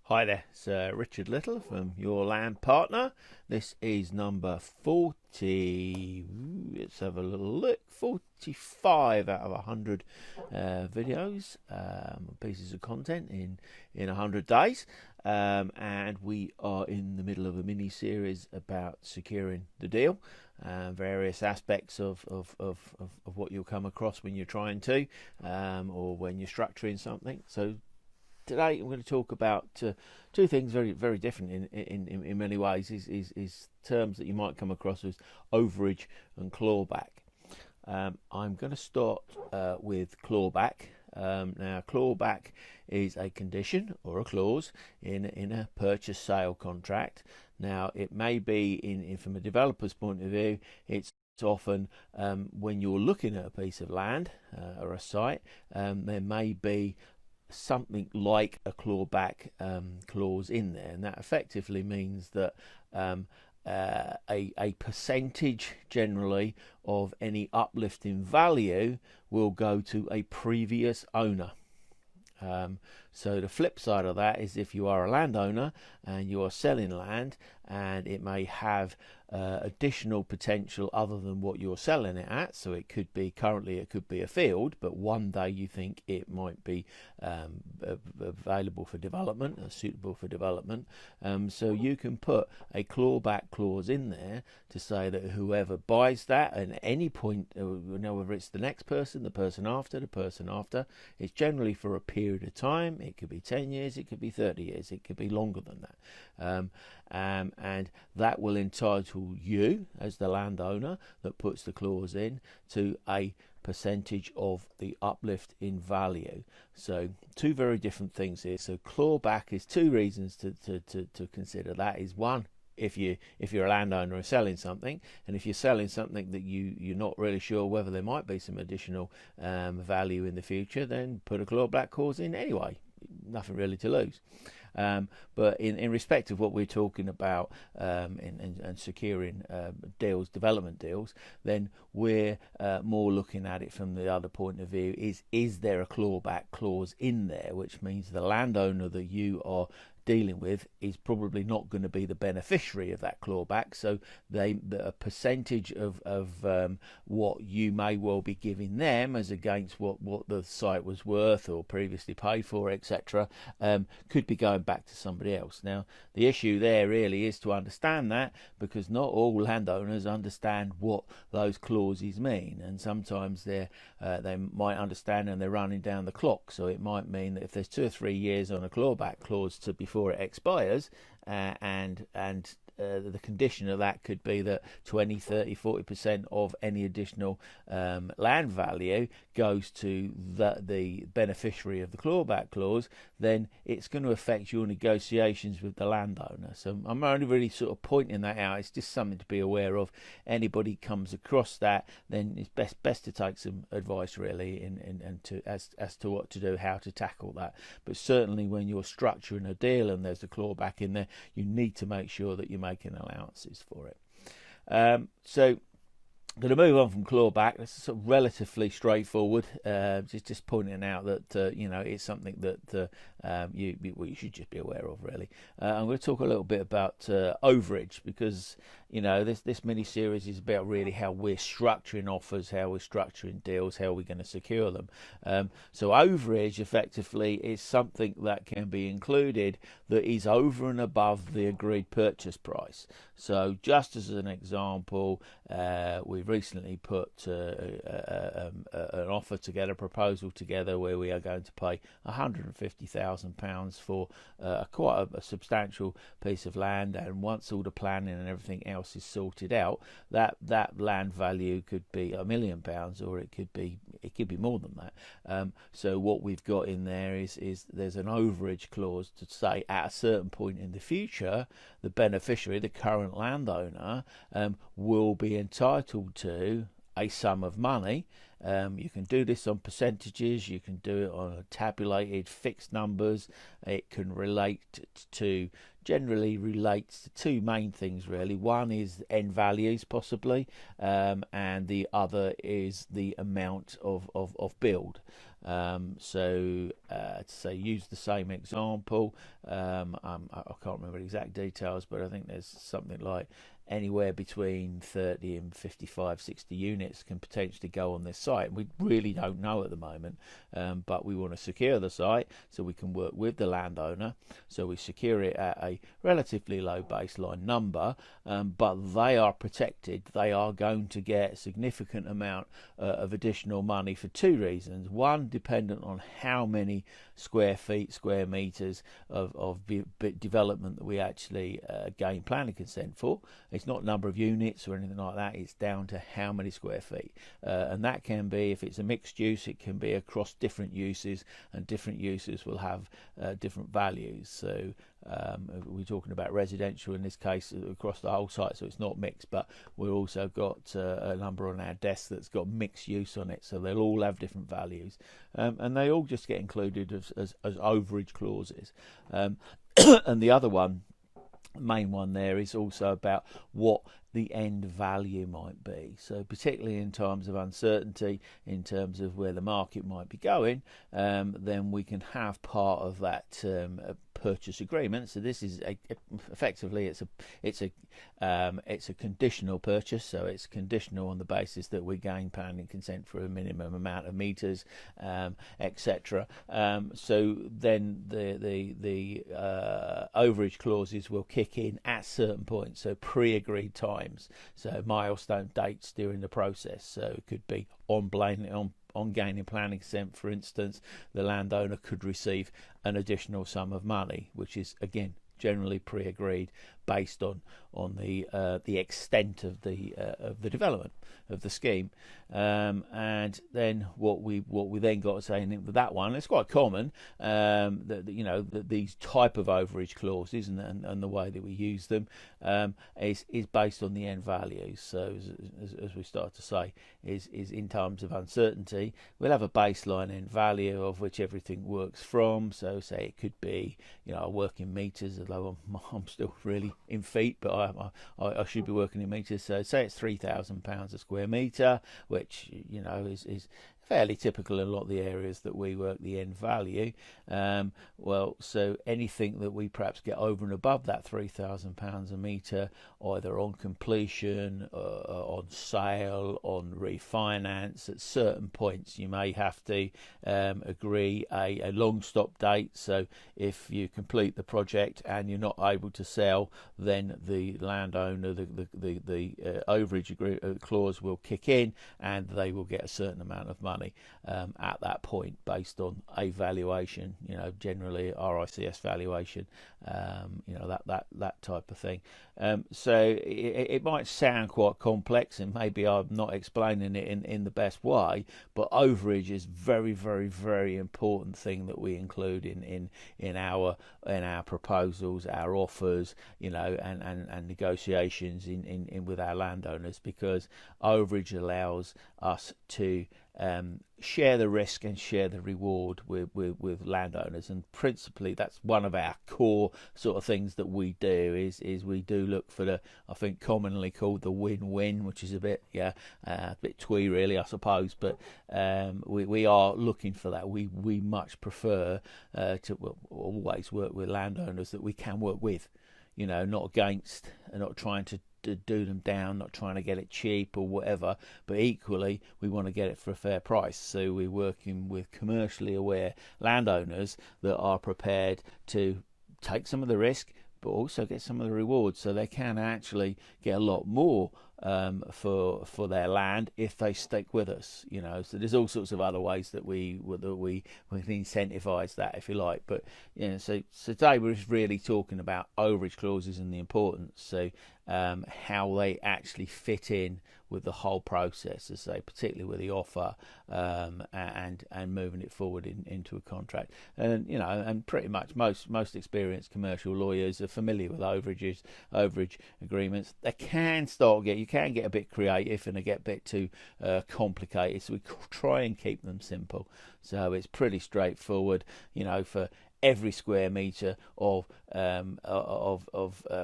Hi there, it's Richard Little from Your Land Partner. This is number 40, let's have a little look, 45 out of 100 videos, pieces of content in 100 days. And we are in the middle of a mini-series about securing the deal, various aspects of what you'll come across when you're trying to, or when you're structuring something. So today I'm going to talk about two things very different in many ways. Is terms that you might come across as overage and clawback. I'm going to start with clawback. Now, clawback is a condition or a clause in a purchase sale contract. Now, it may be from a developer's point of view, it's often when you're looking at a piece of land or a site, there may be something like a clawback clause in there, and that effectively means that a percentage generally of any uplift in value will go to a previous owner. So the flip side of that is if you are a landowner and you are selling land and it may have additional potential other than what you're selling it at, so it could be currently it could be a field, but one day you think it might be available for development, suitable for development, so you can put a clawback clause in there to say that whoever buys that at any point, whether it's the next person, the person after, it's generally for a period of time. It could be 10 years, it could be 30 years, it could be longer than that, and that will entitle you as the landowner that puts the clause in to a percentage of the uplift in value. So two very different things here. So clawback is two reasons to consider. That is one, if you're a landowner and selling something, and if you're selling something that you're not really sure whether there might be some additional value in the future, then put a clawback clause in anyway. Nothing really to lose. But in respect of what we're talking about and securing deals, development deals, then we're more looking at it from the other point of view. Is there a clawback clause in there, which means the landowner that you are dealing with is probably not going to be the beneficiary of that clawback, so a percentage of what you may well be giving them as against what the site was worth or previously paid for, etc., could be going back to somebody else. Now, the issue there really is to understand that, because not all landowners understand what those clauses mean, and sometimes they might understand and they're running down the clock. So it might mean that if there's 2 or 3 years on a clawback clause to before it expires, and the condition of that could be that 20, 30, 40% of any additional land value goes to the beneficiary of the clawback clause, then it's going to affect your negotiations with the landowner. So I'm only really sort of pointing that out. It's just something to be aware of. Anybody comes across that, then it's best to take some advice really as to what to do, how to tackle that. But certainly when you're structuring a deal and there's a clawback in there, you need to make sure that you're making allowances for it. So I'm going to move on from clawback. This is sort of relatively straightforward. Just pointing out that it's something that you should just be aware of really. I'm going to talk a little bit about overage, because this mini series is about really how we're structuring offers, how we're structuring deals, how we're going to secure them. So overage effectively is something that can be included that is over and above the agreed purchase price. So just as an example, we've recently put an offer together, a proposal together, where we are going to pay £150,000 for quite a substantial piece of land, and once all the planning and everything else is sorted out, that land value could be £1 million, or it could be more than that. So what we've got in there is there's an overage clause to say at a certain point in the future, the beneficiary, the current landowner, will be entitled to a sum of money. You can do this on percentages, you can do it on tabulated fixed numbers. It can generally relates to two main things really. One is end values possibly, and the other is the amount of build. To say, use the same example, I can't remember the exact details, but I think there's something like anywhere between 30 and 55, 60 units can potentially go on this site. We really don't know at the moment, but we want to secure the site so we can work with the landowner. So we secure it at a relatively low baseline number, but they are protected. They are going to get a significant amount of additional money for two reasons. One, dependent on how many square feet, square meters of development that we actually gain planning consent for. It's not number of units or anything like that. It's down to how many square feet, and that can be, if it's a mixed use, it can be across different uses, and different uses will have different values. So we're talking about residential in this case across the whole site, so it's not mixed, but we've also got a number on our desk that's got mixed use on it, so they'll all have different values, and they all just get included as overage clauses. And the other one, main one there, is also about what the end value might be. So particularly in times of uncertainty, in terms of where the market might be going, then we can have part of that purchase agreement. So this is effectively it's a conditional purchase. So it's conditional on the basis that we gain planning consent for a minimum amount of meters, etc. So then the overage clauses will kick in at certain points. So pre-agreed times. So milestone dates during the process. So it could be on gaining planning consent, for instance, the landowner could receive an additional sum of money, which is again generally pre-agreed based on the extent of the development of the scheme, and then what we then got to say in that one, it's quite common that these type of overage clauses and the way that we use them is based on the end value. So as we start to say, is in times of uncertainty, we'll have a baseline end value of which everything works from. So say it could be, I work in meters, although I'm still really in feet, but I should be working in meters. So say it's £3,000 a square metre, which is fairly typical in a lot of the areas that we work, the end value. So anything that we perhaps get over and above that £3,000 a metre, either on completion, on sale, on refinance, at certain points you may have to agree a long stop date. So if you complete the project and you're not able to sell, then the landowner, the overage clause will kick in, and they will get a certain amount of money at that point based on a valuation, generally RICS valuation, that type of thing. So it might sound quite complex, and maybe I'm not explaining it in the best way, but overage is very, very, very important thing that we include in our proposals, our offers, and negotiations in with our landowners, because overage allows us to share the risk and share the reward with landowners, and principally that's one of our core sort of things that we do is we do look for the, I think commonly called the win-win, which is a bit twee really, I suppose, but we are looking for that. We much prefer to always work with landowners that we can work with, not against, and not trying to do them down, not trying to get it cheap or whatever, but equally we want to get it for a fair price. So we're working with commercially aware landowners that are prepared to take some of the risk but also get some of the rewards, so they can actually get a lot more for their land if they stick with us. So there's all sorts of other ways that we can incentivize that, if you like. But so today we're just really talking about overage clauses and the importance. So how they actually fit in with the whole process, as I say, particularly with the offer, and moving it forward into a contract. And pretty much most experienced commercial lawyers are familiar with overage agreements. They can you can get a bit creative and they get a bit too complicated, so we try and keep them simple. So it's pretty straightforward, for every square metre of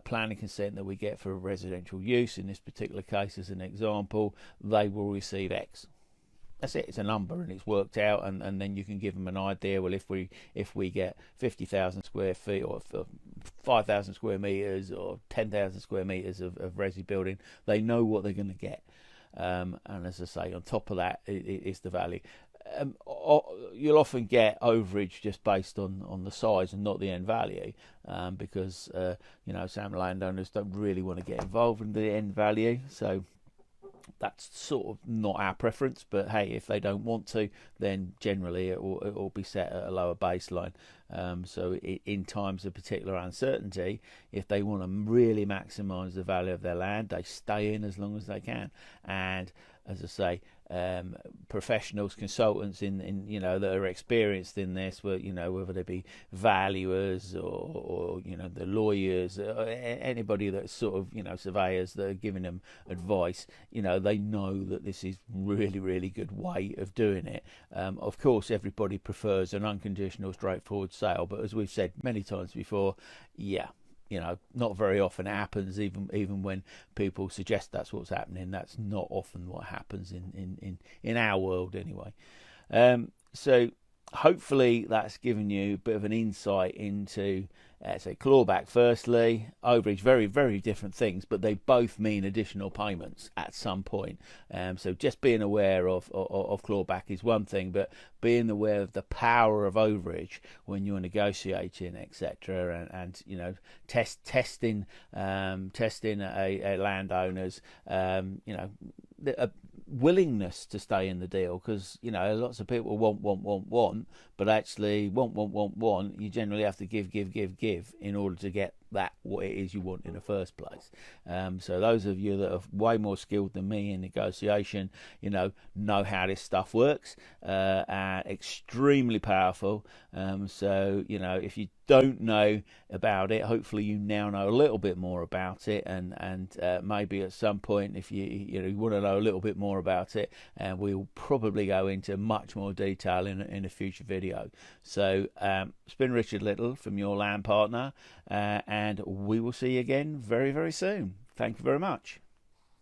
planning consent that we get for residential use, in this particular case as an example, they will receive X. that's it. It's a number, and it's worked out, and then you can give them an idea. Well, if we get 50,000 square feet, or 5,000 square meters, or 10,000 square meters of resi building, they know what they're going to get. And as I say, on top of that, it's the value. You'll often get overage just based on the size and not the end value, because some landowners don't really want to get involved in the end value, so that's sort of not our preference. But hey, if they don't want to, then generally it will be set at a lower baseline. So in times of particular uncertainty, if they want to really maximise the value of their land, they stay in as long as they can. And as I say, professionals, consultants in that are experienced in this, whether they be valuers or the lawyers, or anybody that's sort of surveyors that are giving them advice, they know that this is really, really good way of doing it. Of course, everybody prefers an unconditional, straightforward sale, but as we've said many times before, not very often it happens. Even when people suggest that's what's happening, that's not often what happens in our world anyway. So hopefully that's given you a bit of an insight into clawback firstly, overage. Very, very different things, but they both mean additional payments at some point. So just being aware of clawback is one thing, but being aware of the power of overage when you're negotiating, etc., and testing a landowner's willingness to stay in the deal, because lots of people want, but actually want, you generally have to give in order to get that what it is you want in the first place. So those of you that are way more skilled than me in negotiation, know how this stuff works, and extremely powerful. So if you don't know about it, hopefully you now know a little bit more about it, and maybe at some point, if you want to know a little bit more about it, we'll probably go into much more detail in a future video. So it's been Richard Little from Your Land Partner, and we will see you again very, very soon. Thank you very much.